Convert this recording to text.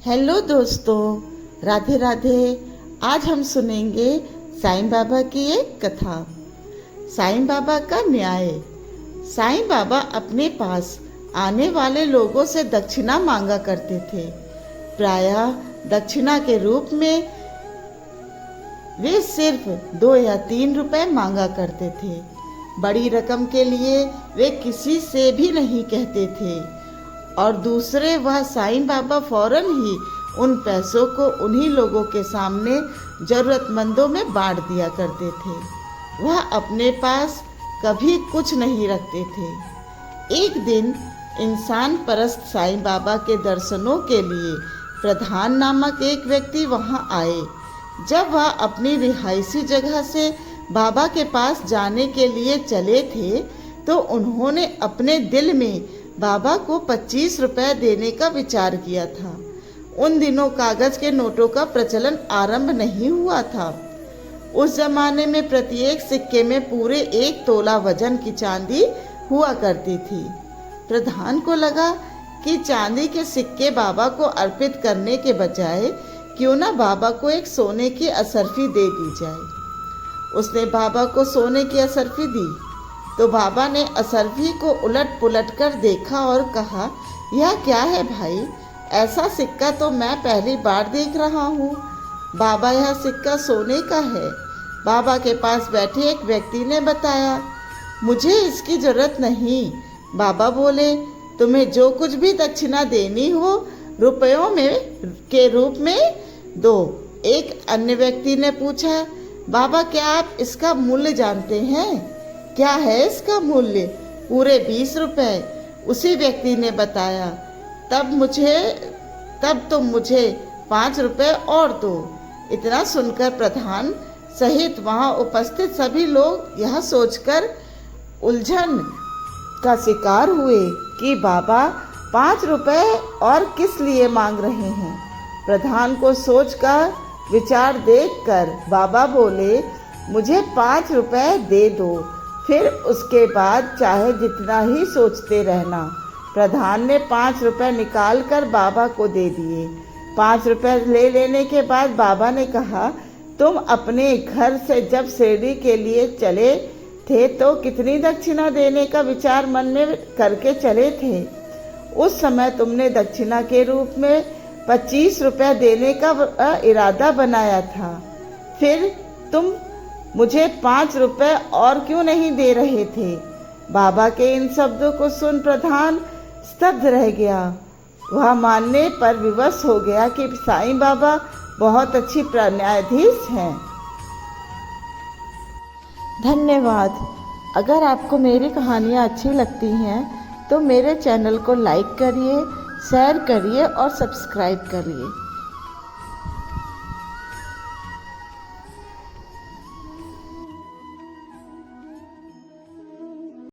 Hello दोस्तों, राधे राधे। आज हम सुनेंगे साईं बाबा की एक कथा। साईं बाबा का न्याय। साईं बाबा अपने पास आने वाले लोगों से दक्षिणा मांगा करते थे। प्रायः दक्षिणा के रूप में वे सिर्फ 2 या 3 रुपए मांगा करते थे। बड़ी रकम के लिए वे किसी से भी नहीं कहते थे और दूसरे वह साईं बाबा फौरन ही उन पैसों को उन्हीं लोगों के सामने जरूरतमंदों में बांट दिया करते थे। वह अपने पास कभी कुछ नहीं रखते थे। एक दिन इंसान परस्त साईं बाबा के दर्शनों के लिए प्रधान नामक एक व्यक्ति वहां आए। जब वह अपनी रिहायशी जगह से बाबा के पास जाने के लिए चले थे तो उन्होंने अपने दिल में बाबा को 25 रुपए देने का विचार किया था। उन दिनों कागज के नोटों का प्रचलन आरंभ नहीं हुआ था। उस जमाने में प्रत्येक सिक्के में पूरे 1 तोला वजन की चांदी हुआ करती थी। प्रधान को लगा कि चांदी के सिक्के बाबा को अर्पित करने के बजाय क्यों ना बाबा को एक सोने की असरफी दे दी जाए। उसने बाबा को सोने की असरफी दी तो बाबा ने असरफी को उलट पुलट कर देखा और कहा, यह क्या है भाई? ऐसा सिक्का तो मैं पहली बार देख रहा हूँ। बाबा, यह सिक्का सोने का है। बाबा के पास बैठे एक व्यक्ति ने बताया, मुझे इसकी जरूरत नहीं। बाबा बोले, तुम्हें जो कुछ भी दक्षिणा देनी हो रुपयों में के रूप में दो। एक अन्य व्यक्ति ने पूछा, बाबा क्या आप इसका मूल्य जानते हैं? क्या है इसका मूल्य? पूरे 20 रुपए। उसी व्यक्ति ने बताया, तब तुम मुझे 5 रुपए और दो। इतना सुनकर प्रधान सहित वहां उपस्थित सभी लोग यह सोचकर उलझन का शिकार हुए कि बाबा 5 रुपए और किस लिए मांग रहे हैं। प्रधान को सोचकर विचार देखकर बाबा बोले, मुझे 5 रुपए दे दो, फिर उसके बाद चाहे जितना ही सोचते रहना। प्रधान ने 5 रुपए निकाल कर बाबा को दे दिए। 5 रुपए ले लेने के बाद बाबा ने कहा, तुम अपने घर से जब शिरडी के लिए चले थे तो कितनी दक्षिणा देने का विचार मन में करके चले थे? उस समय तुमने दक्षिणा के रूप में 25 रुपए देने का इरादा बनाया था। फिर तुम मुझे 5 रुपए और क्यों नहीं दे रहे थे? बाबा के इन शब्दों को सुन प्रधान स्तब्ध रह गया। वह मानने पर विवश हो गया कि साईं बाबा बहुत अच्छी न्यायाधीश हैं। धन्यवाद। अगर आपको मेरी कहानियाँ अच्छी लगती हैं तो मेरे चैनल को लाइक करिए, शेयर करिए और सब्सक्राइब करिए।